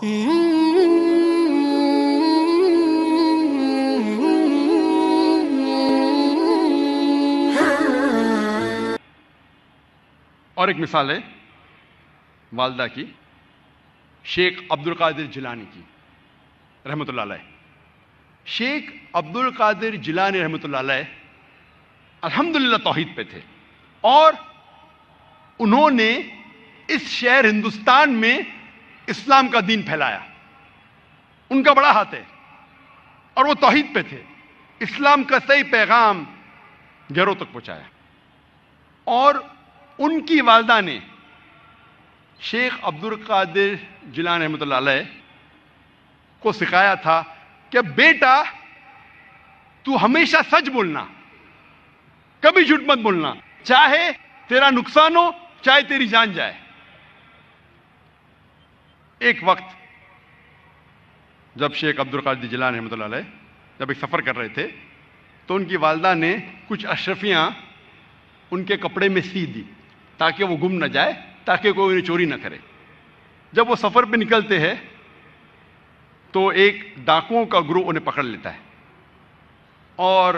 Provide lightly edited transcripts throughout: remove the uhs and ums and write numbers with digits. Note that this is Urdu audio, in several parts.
اور ایک مثال ہے والدہ کی، شیخ عبد القادر جیلانی کی رحمۃ اللہ علیہ۔ شیخ عبد القادر جیلانی رحمۃ اللہ علیہ الحمدللہ توحید پہ تھے، اور انہوں نے اس شہر ہندوستان میں اسلام کا دین پھیلایا۔ ان کا بڑا ہاتھ ہے، اور وہ توحید پہ تھے، اسلام کا صحیح پیغام گھروں تک پہنچایا۔ اور ان کی والدہ نے شیخ عبد القادر جیلانی رحمۃ اللہ علیہ کو سکھایا تھا کہ بیٹا تو ہمیشہ سچ بولنا، کبھی جھوٹ مت بولنا، چاہے تیرا نقصان ہو چاہے تیری جان جائے۔ ایک وقت جب شیخ عبد القادر جیلانی رحمۃ اللہ علیہ جب ایک سفر کر رہے تھے، تو ان کی والدہ نے کچھ اشرفیاں ان کے کپڑے میں سی دی تاکہ وہ گم نہ جائے، تاکہ کوئی انہیں چوری نہ کرے۔ جب وہ سفر پہ نکلتے ہیں تو ایک ڈاکوؤں کا گروہ انہیں پکڑ لیتا ہے، اور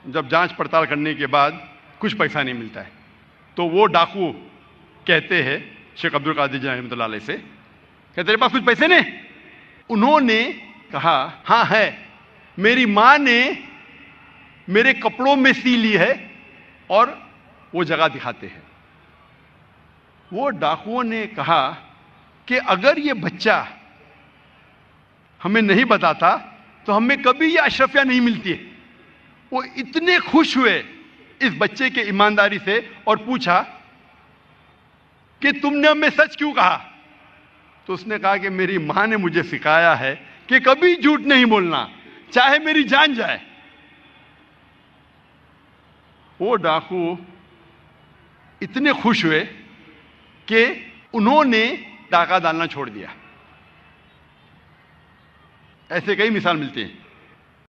جب جانچ پڑتال کرنے کے بعد کچھ پیسہ نہیں ملتا ہے، تو وہ ڈاکو کہتے ہیں شیخ عبد القادر جیلانی رحمۃ اللہ علیہ سے کہ تیرے پاس کچھ پیسے نہیں؟ انہوں نے کہا ہاں ہے، میری ماں نے میرے کپڑوں میں سی لی ہے، اور وہ جگہ دکھاتے ہیں۔ وہ ڈاکوؤں نے کہا کہ اگر یہ بچہ ہمیں نہیں بتاتا تو ہمیں کبھی یہ اشرفیاں نہیں ملتی ہے۔ وہ اتنے خوش ہوئے اس بچے کے ایمانداری سے، اور پوچھا کہ تم نے ہمیں سچ کیوں کہا؟ تو اس نے کہا کہ میری ماں نے مجھے سکھایا ہے کہ کبھی جھوٹ نہیں بولنا، چاہے میری جان جائے۔ وہ ڈاکو اتنے خوش ہوئے کہ انہوں نے ڈاکہ ڈالنا چھوڑ دیا۔ ایسے کئی مثال ملتے ہیں۔